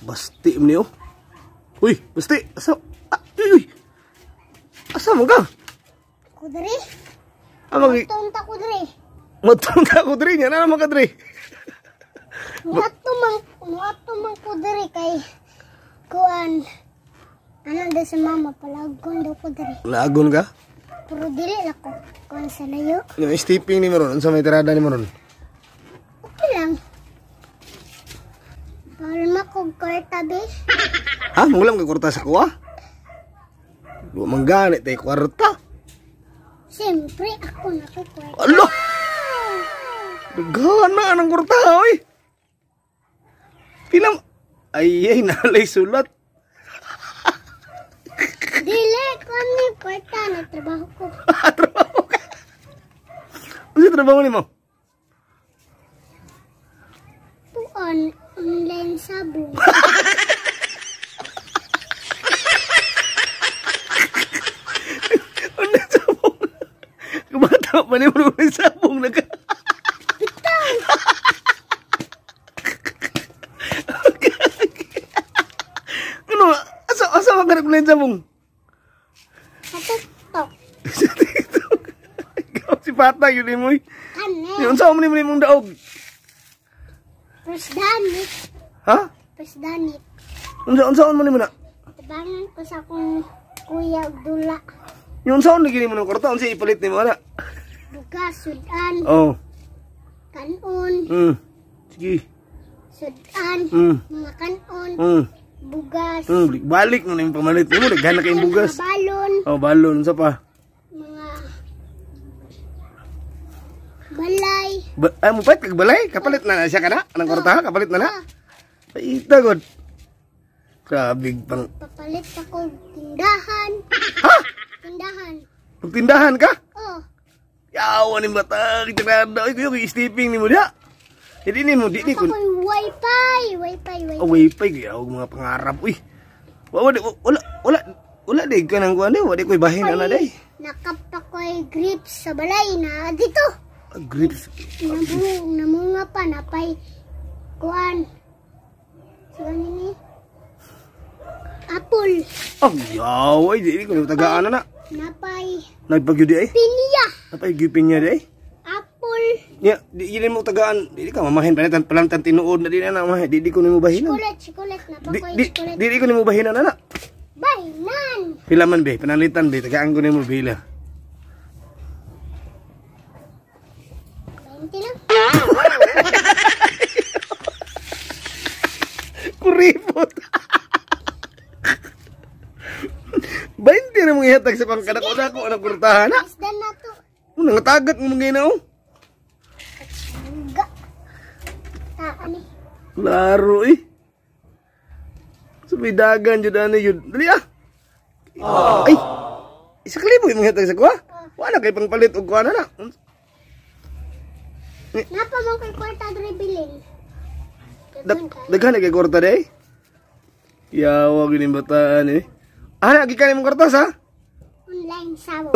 Basti man niyo. Uy, basti. Asa? Uy. Asa mo ka? Kudri. Amagi. Tonta kudri. Matunda ko diri nya na naman ka diri. Muato mang kudri kay kuan. Ano daw sa mama palagon daw kudri. Lagon ka? Pero dili ako kuan sa layo. Yung stepping ni Maron, sa may tirada ni Maron. Okay lang. Palma ko kwarta be. Ha? Mulam kay kwarta sa kuha? Di mangganit tay kwarta. Siyempre ako na to kwarta. Alo! Gana ng kwarta, oy. Pilam ay nalay sulat. Dili ko ni kwarta na trabaho ko. Trabaho ka. Ano trabaho ni mo? Tuon online sabong. Ano sabong? Kumata pa ni mo ng sabong na ka. Ano? Asa ka nag-online sabong? Sa TikTok. Sa TikTok. Ikaw si Pata yun mo. Kane. Yung saan mo ni mong daog? Presdanit. Ha? Presdanit. Saan mo ni mo na? Tabangan ko sa akong kuya ug dula. Yung saan na gini mo ng kwarta? Ano siya ipalit ni mo na? Bugas, sudan, Oh. kanon, Sige. sudan, mga kanon, bugas, Balik mo na yung pamalit mo. Naghanap kayong bugas. mga balon, Oh, balon. Sa pa? mga balay. Ay, mo pait kagbalay? Kapalit na siya ka na? Anong kwarta? Kapalit na na? Ay, itagod. Grabe pang... Papalit ako tindahan. Ha? Tindahan. Pagtindahan ka? Oh, Yawa ni batang. Tirada. Ay, kuyo, stepping ni mo dia. Jadi ni mo, di ni ako kun. ko'y wifi. Away pa, kaya mga pangarap. Uy. Wala day ka nang kuwan day. Wala ko'y bahin na day. Nakapa ko'y grips sa balay na dito. Grips. Namunga pa na pa'y kuan. Sige ni. Apple. Oh, yawa. Di ko na tagaan na na. Napay Nagpagyudi ay. pinya. Napagipin niya day. Apple. Ya, di mo tagaan. Di ka mamahin palantan tinuod na di na na. Di ko ni mo bahinan. Chocolate. Napakoy chocolate. Di ko ni mo bahinan na na. Bainan. Pilaman be, panalitan be, tagaan ko ni mo bila. 20 lang. Kuripot. 20 na mong ihatag sa pangkadak-udak ko anak kurtahan na. Isdan na to. Unang tagad mo mga inaw. Ga. Ani. Laro eh. Sumidagan jud ani jud. Dali ah. Ay. Isa kalibo yung mga ihatag sa kuha. Wala kay pangpalit og kuha na na. Napa mo kay kwarta dre bilin. Daghan kay kwarta day. Yawa gining bataan eh. Ana gikan imong kwarta sa? Online sabo.